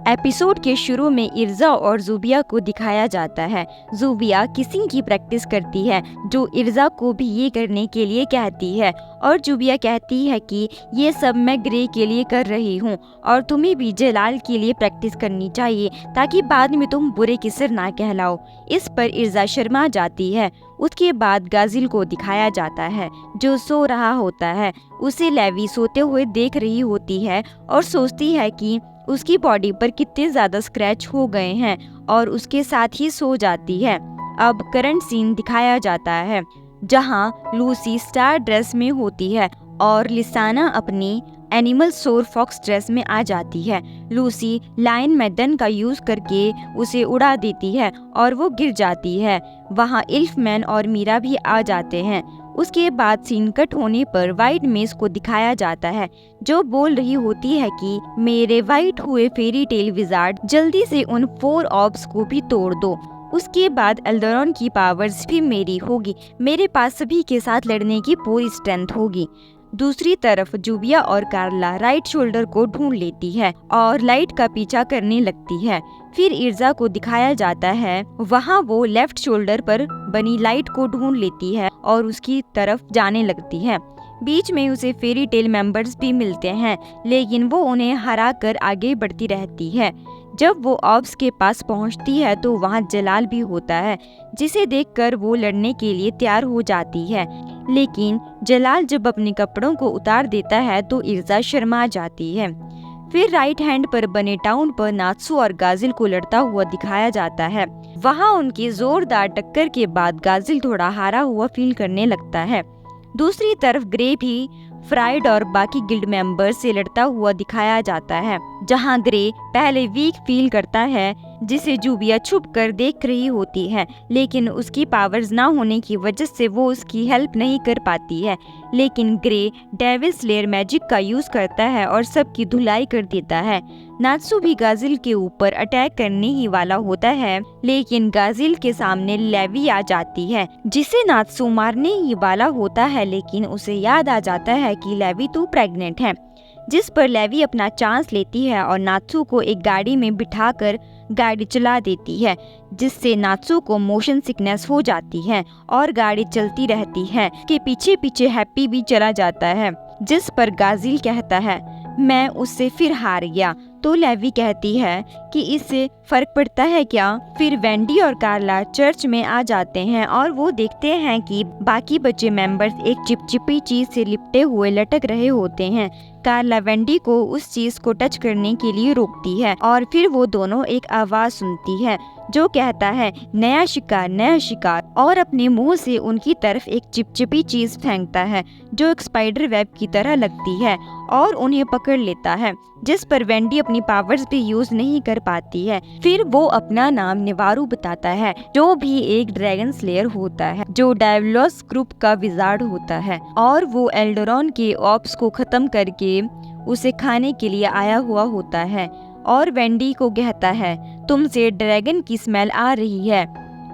Episode के शुरू में इर्जा और जुबिया को दिखाया जाता है। जुबिया किसिंग की प्रैक्टिस करती है जो इर्जा को भी ये करने के लिए कहती है और जुबिया कहती है कि ये सब मैं ग्रे के लिए कर रही हूँ और तुम्हें भी जलाल के लिए प्रैक्टिस करनी चाहिए ताकि बाद में तुम बुरे किसर ना कहलाओ। इस पर इर्जा शर्मा जाती है। उसके बाद गाजिल को दिखाया जाता है जो सो रहा होता है। उसे लेवी सोते हुए देख रही होती है और सोचती है कि उसकी बॉडी पर कितने ज्यादा स्क्रैच हो गए हैं और उसके साथ ही सो जाती है। अब करंट सीन दिखाया जाता है जहां लूसी स्टार ड्रेस में होती है और लिसाना अपनी एनिमल सोर फॉक्स ड्रेस में आ जाती है। लूसी लाइन मैदन का यूज करके उसे उड़ा देती है और वो गिर जाती है। वहाँ इल्फमैन और मीरा भी आ जाते हैं। उसके बाद सीन कट होने पर व्हाइट मेस को दिखाया जाता है जो बोल रही होती है कि मेरे व्हाइट हुए फेरी टेल विजार्ड जल्दी से उन 4 ऑर्ब्स को भी तोड़ दो। उसके बाद एल्डरॉन की पावर्स भी मेरी होगी। मेरे पास सभी के साथ लड़ने की पूरी स्ट्रेंथ होगी। दूसरी तरफ जुबिया और कार्ला राइट शोल्डर को ढूंढ लेती है और लाइट का पीछा करने लगती है। फिर इर्जा को दिखाया जाता है। वहाँ वो लेफ्ट शोल्डर पर बनी लाइट को ढूंढ लेती है और उसकी तरफ जाने लगती है। बीच में उसे फेरी टेल मेंबर्स भी मिलते हैं लेकिन वो उन्हें हरा कर आगे बढ़ती रहती है। जब वो ऑब्स के पास पहुंचती है तो वहाँ जलाल भी होता है जिसे देखकर वो लड़ने के लिए तैयार हो जाती है। लेकिन जलाल जब अपने कपड़ों को उतार देता है तो इर्जा शर्मा जाती है। फिर राइट हैंड पर बने टाउन पर नात्सू और गाजिल को लड़ता हुआ दिखाया जाता है। वहाँ उनकी जोरदार टक्कर के बाद गाजिल थोड़ा हारा हुआ फील करने लगता है। दूसरी तरफ ग्रे भी फ्राइड और बाकी गिल्ड मेंबर्स से लड़ता हुआ दिखाया जाता है जहां ग्रे पहले वीक फील करता है जिसे जुबिया छुप कर देख रही होती है लेकिन उसकी पावर्स ना होने की वजह से वो उसकी हेल्प नहीं कर पाती है। लेकिन ग्रे डेविल स्लेयर मैजिक का यूज करता है और सबकी धुलाई कर देता है। नात्सू भी गाजिल के ऊपर अटैक करने ही वाला होता है लेकिन गाजिल के सामने लेवी आ जाती है जिसे नात्सू मारने ही वाला होता है लेकिन उसे याद आ जाता है कि लेवी तो प्रेग्नेंट है। जिस पर लेवी अपना चांस लेती है और नात्सू को एक गाड़ी में बिठाकर गाड़ी चला देती है जिससे नात्सू को मोशन सिकनेस हो जाती है और गाड़ी चलती रहती है कि पीछे पीछे हैप्पी भी चला जाता है। जिस पर गाजिल कहता है मैं उससे फिर हार गया तो लेवी कहती है कि इससे फर्क पड़ता है क्या। फिर वेंडी और कार्ला चर्च में आ जाते हैं और वो देखते हैं कि बाकी बचे मेंबर्स एक चिपचिपी चीज से लिपटे हुए लटक रहे होते हैं। कार्ला वेंडी को उस चीज को टच करने के लिए रोकती है और फिर वो दोनों एक आवाज सुनती है जो कहता है नया शिकार और अपने मुंह से उनकी तरफ एक चिपचिपी चीज फेंकता है जो एक स्पाइडर वेब की तरह लगती है और उन्हें पकड़ लेता है जिस पर वेंडी अपनी पावर्स भी यूज नहीं कर पाती है। फिर वो अपना नाम निवारू बताता है जो भी एक ड्रैगन स्लेयर होता है जो डायवलोस ग्रुप का विजार्ड होता है और वो एल्डरॉन के ऑप्स को खत्म करके उसे खाने के लिए आया हुआ होता है और वेंडी को कहता है तुमसे ड्रैगन की स्मेल आ रही है,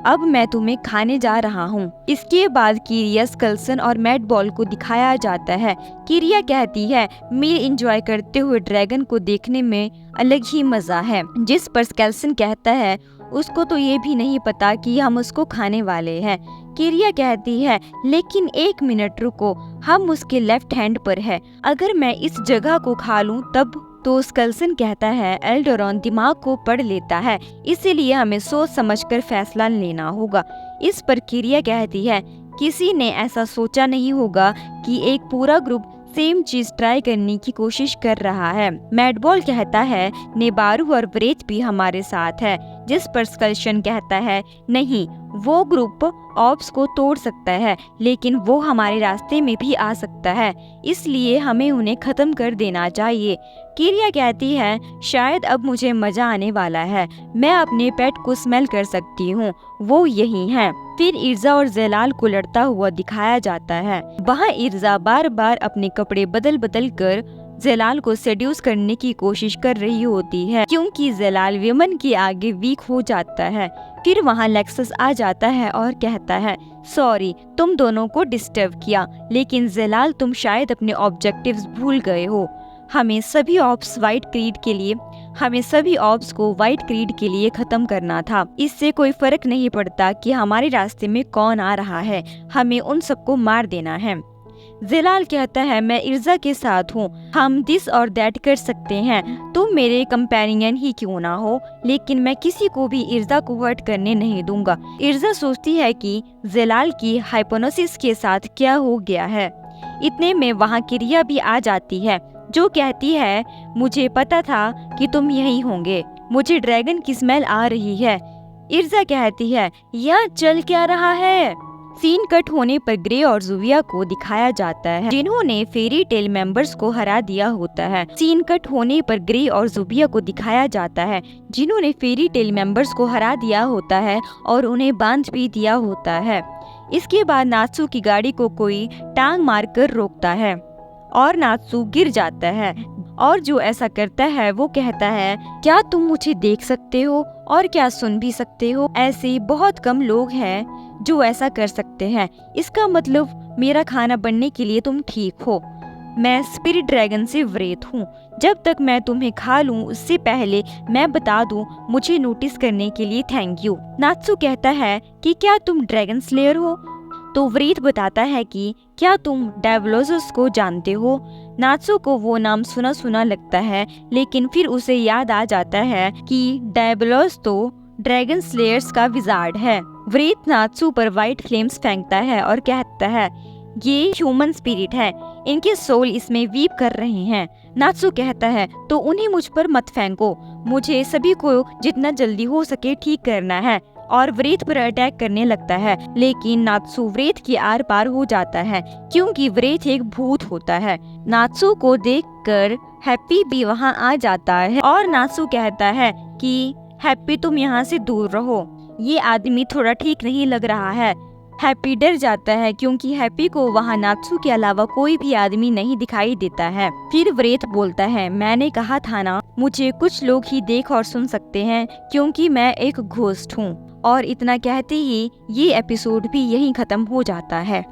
अब मैं तुम्हें खाने जा रहा हूँ। इसके बाद किरिया स्कल्सन और मैड बॉल को दिखाया जाता है। किरिया कहती है मील एंजॉय करते हुए ड्रैगन को देखने में अलग ही मजा है। जिस पर स्कल्सन कहता है उसको तो ये भी नहीं पता कि हम उसको खाने वाले हैं। किरिया कहती है लेकिन 1 मिनट रुको, हम उसके लेफ्ट हैंड पर है, अगर मैं इस जगह को खा लूं तब। तो स्कल्सन कहता है एल्डरॉन दिमाग को पढ़ लेता है इसीलिए हमें सोच समझकर फैसला लेना होगा। इस पर किरिया कहती है किसी ने ऐसा सोचा नहीं होगा कि एक पूरा ग्रुप सेम चीज ट्राई करने की कोशिश कर रहा है। मैडबॉल कहता है नेबारू और ब्रेथ भी हमारे साथ है। जिस पर स्कल्शन कहता है नहीं, वो ग्रुप ऑब्स को तोड़ सकता है लेकिन वो हमारे रास्ते में भी आ सकता है इसलिए हमें उन्हें खत्म कर देना चाहिए। किरिया कहती है शायद अब मुझे मजा आने वाला है, मैं अपने पेट को स्मेल कर सकती हूँ, वो यही है। फिर इर्जा और जलाल को लड़ता हुआ दिखाया जाता है। वहाँ इर्जा बार बार अपने कपड़े बदल बदल कर जलाल को सेड्यूस करने की कोशिश कर रही होती है क्योंकि जलाल विमन के आगे वीक हो जाता है। फिर वहाँ लेक्सस आ जाता है और कहता है सॉरी तुम दोनों को डिस्टर्ब किया, लेकिन जलाल तुम शायद अपने ऑब्जेक्टिव्स भूल गए हो। हमें सभी ऑप्स वाइट क्रीड के लिए हमें सभी ऑब्स को व्हाइट क्रीड के लिए खत्म करना था। इससे कोई फर्क नहीं पड़ता कि हमारे रास्ते में कौन आ रहा है, हमें उन सबको मार देना है। ज़ेलाल कहता है, मैं इर्जा के साथ हूँ, हम दिस और दैट कर सकते हैं, तुम मेरे कंपेनियन ही क्यों ना हो, लेकिन मैं किसी को भी इर्जा को हर्ट करने नहीं दूंगा। इर्जा सोचती है कि ज़ेलाल की हाइपोनोसिस के साथ क्या हो गया है। इतने में वहाँ की रिया भी आ जाती है, जो कहती है, मुझे पता था कि तुम यहीं होंगे, मुझे ड्रैगन की स्मेल आ रही है। इर्जा कहती है, यह चल क्या रहा है। सीन कट होने पर ग्रे और जुविया को दिखाया जाता है, जिन्होंने फेरी टेल मेंबर्स को हरा दिया होता है। सीन कट होने पर ग्रे और जुविया को दिखाया जाता है, जिन्होंने फेरी टेल मेंबर्स को हरा दिया होता है और उन्हें बांध भी दिया होता है। इसके बाद नात्सू की गाड़ी को कोई टांग मारकर रोकता है और नात्सू गिर जाता है, और जो ऐसा करता है वो कहता है, क्या तुम मुझे देख सकते हो और क्या सुन भी सकते हो? ऐसे बहुत कम लोग हैं जो ऐसा कर सकते हैं। इसका मतलब मेरा खाना बनने के लिए तुम ठीक हो। मैं स्पिरिट ड्रैगन से वरेद हूँ। जब तक मैं तुम्हें खा लूँ उससे पहले मैं बता दूँ, मुझे नोटिस करने के लिए थैंक यू। नात्सू कहता है कि क्या तुम ड्रैगन स्लेयर हो? तो वरीद बताता है कि क्या तुम डायबलोसस को जानते हो? नात्सू को वो नाम सुना सुना लगता है, लेकिन फिर उसे याद आ जाता है कि डायबलोस तो ड्रैगन स्लेयर्स का विजार्ड है। वरीद नात्सू पर व्हाइट फ्लेम्स फेंकता है और कहता है, ये ह्यूमन स्पिरिट है, इनके सोल इसमें वीप कर रहे हैं। नात्सू कहता है, तो उन्हें मुझ पर मत फेंको, मुझे सभी को जितना जल्दी हो सके ठीक करना है, और वरेद पर अटैक करने लगता है। लेकिन नात्सू वरेद के आर पार हो जाता है, क्योंकि वरेद एक भूत होता है। नात्सू को देखकर हैप्पी भी वहां आ जाता है और नात्सू कहता है कि हैप्पी तुम यहाँ से दूर रहो, ये आदमी थोड़ा ठीक नहीं लग रहा है। हैप्पी डर जाता है क्योंकि हैप्पी को वहाँ नात्सू के अलावा कोई भी आदमी नहीं दिखाई देता है। फिर वरेद बोलता है, मैंने कहा था ना, मुझे कुछ लोग ही देख और सुन सकते हैं क्योंकि मैं एक घोस्ट हूँ। और इतना कहते ही ये एपिसोड भी यहीं खत्म हो जाता है।